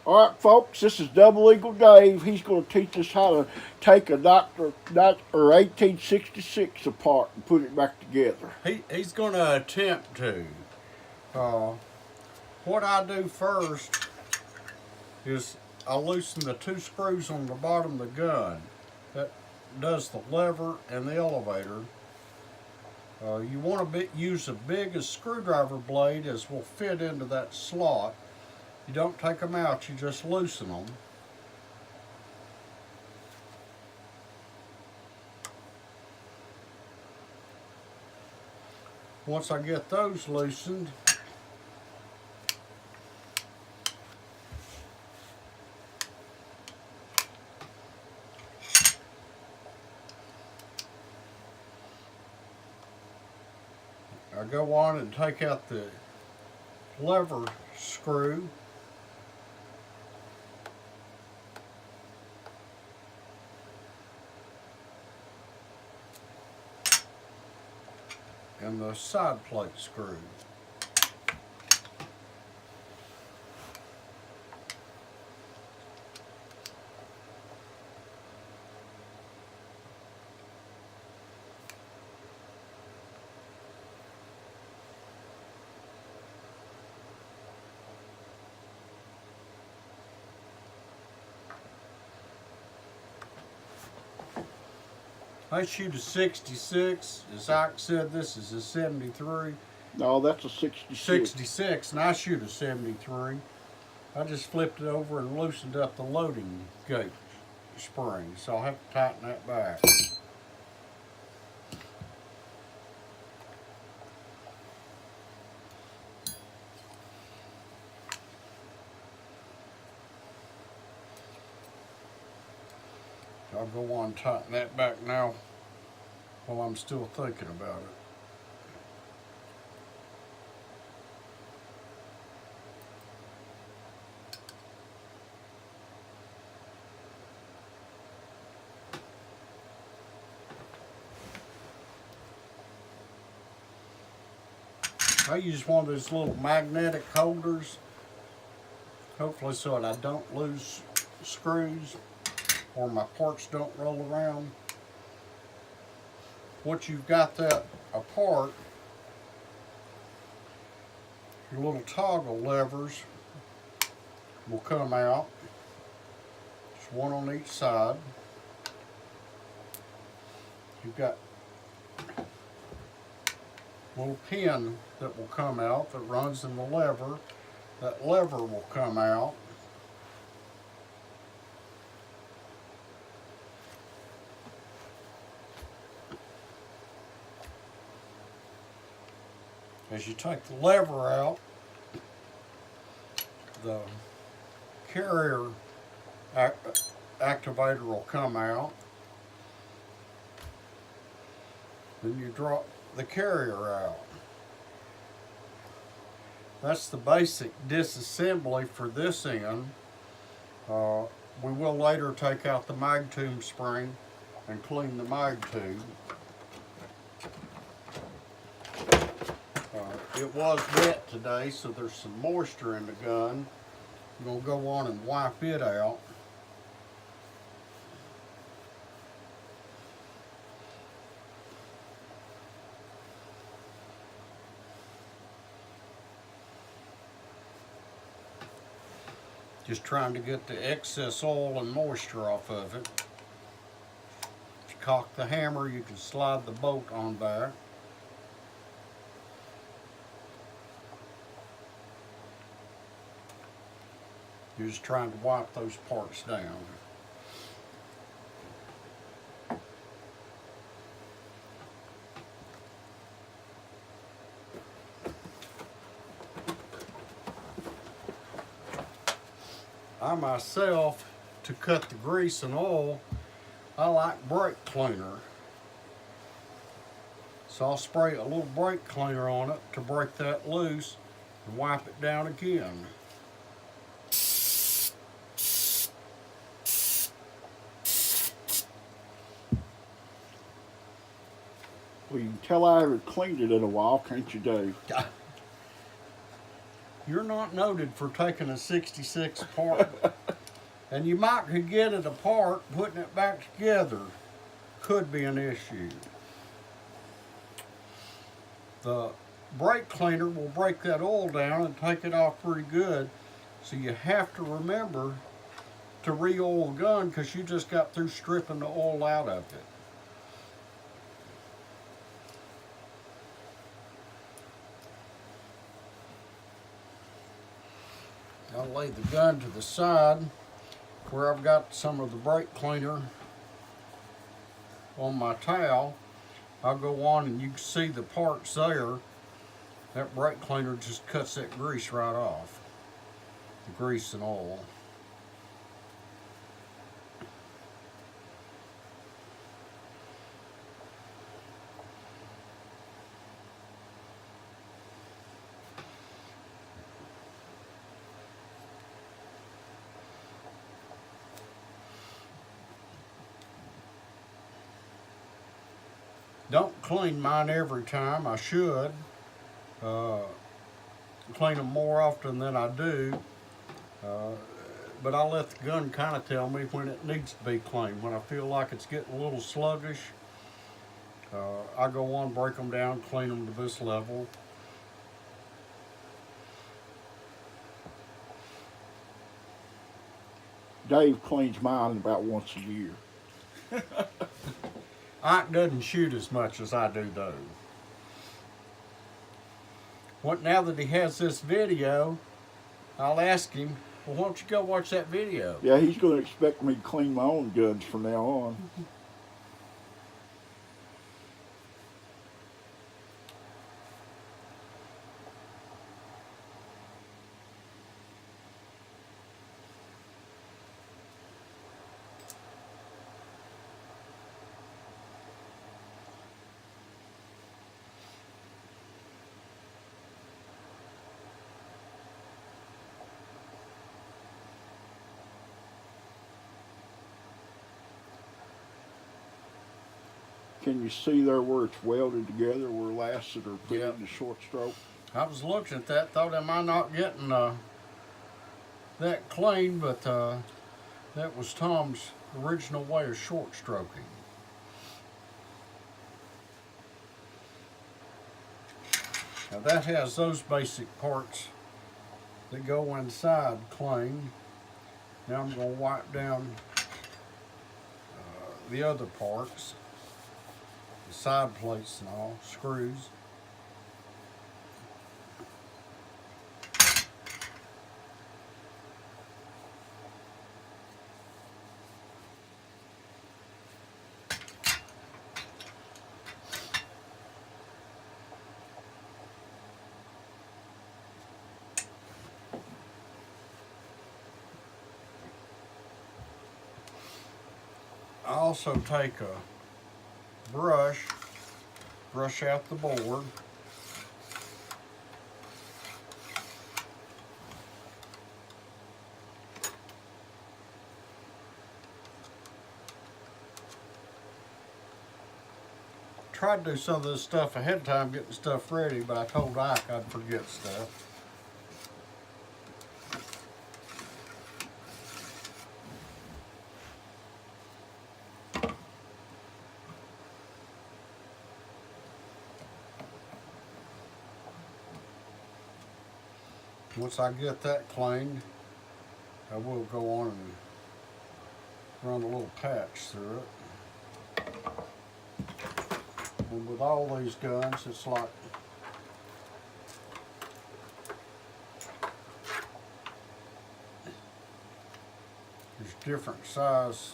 All right, folks, this is Double Eagle Dave. He's going to teach us how to take a Doctor 1866 apart and put it back together. He's going to attempt to. Uh, what I do first is I loosen the two screws on the bottom of the gun. That does the lever and the elevator. You want to use the biggest screwdriver blade as will fit into that slot. You don't take them out, you just loosen them. Once I get those loosened, I go on and take out the lever screw. And the side plate screw. I shoot a 66. As Ike said, this is a 73. No, that's a 66. 66, and I shoot a 73. I just flipped it over and loosened up the loading gate spring, so I'll have to tighten that back. I'll go on and tighten that back now while I'm still thinking about it. I use one of those little magnetic holders, hopefully so that I don't lose screws or my parts don't roll around. Once you've got that apart, your little toggle levers will come out. Just one on each side. You've got a little pin that will come out that runs in the lever. That lever will come out. As you take the lever out, the carrier activator will come out. Then you drop the carrier out. That's the basic disassembly for this end. We will later take out the mag tube spring and clean the mag tube. It was wet today, so there's some moisture in the gun. I'm going to go on and wipe it out. Just trying to get the excess oil and moisture off of it. If you cock the hammer, you can slide the bolt on back. You're just trying to wipe those parts down. I myself, to cut the grease and oil, I like brake cleaner. So I'll spray a little brake cleaner on it to break that loose and wipe it down again. Well, you can tell I haven't cleaned it in a while, can't you, Dave? you're not noted for taking a 66 apart. And you might could get it apart, putting it back together could be an issue. The brake cleaner will break that oil down and take it off pretty good. So you have to remember to re-oil the gun because you just got through stripping the oil out of it. I'll lay the gun to the side where I've got some of the brake cleaner on my towel. I'll go on and you can see the parts there. That brake cleaner just cuts that grease right off. The grease and oil. Don't clean mine every time. I should. Clean them more often than I do. But I let the gun kind of tell me when it needs to be cleaned. When I feel like it's getting a little sluggish, I go on, break them down, clean them to this level. Dave cleans mine about once a year. Ike doesn't shoot as much as I do though. What, now that he has this video, I'll ask him, well, why don't you go watch that video? Yeah, he's going to expect me to clean my own guns from now on. Can you see there where it's welded together, where lasted or put Yep. in the short stroke? I was looking at that, thought, am I not getting that clean, but that was Tom's original way of short stroking. Now that has those basic parts that go inside clean. Now I'm going to wipe down the other parts, the side plates and all, screws. I also take a brush out the board. Tried to do some of this stuff ahead of time, getting stuff ready, but I told Ike I'd forget stuff. Once I get that cleaned, I will go on and run a little patch through it. And with all these guns, it's like there's different size .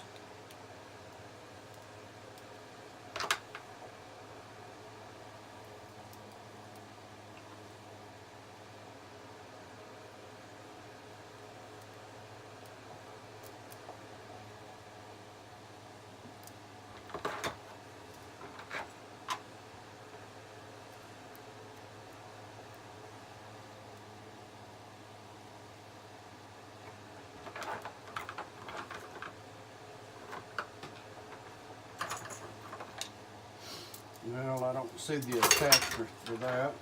Well, I don't see the attachment for that.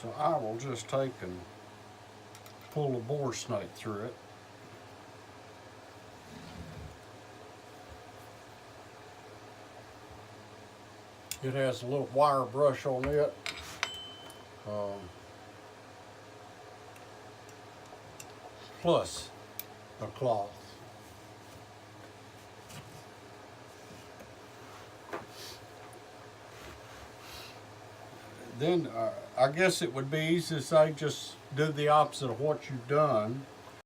So I will just take and pull a bore snake through it. It has a little wire brush on it. Plus a cloth. Then I guess it would be easy to say just do the opposite of what you've done.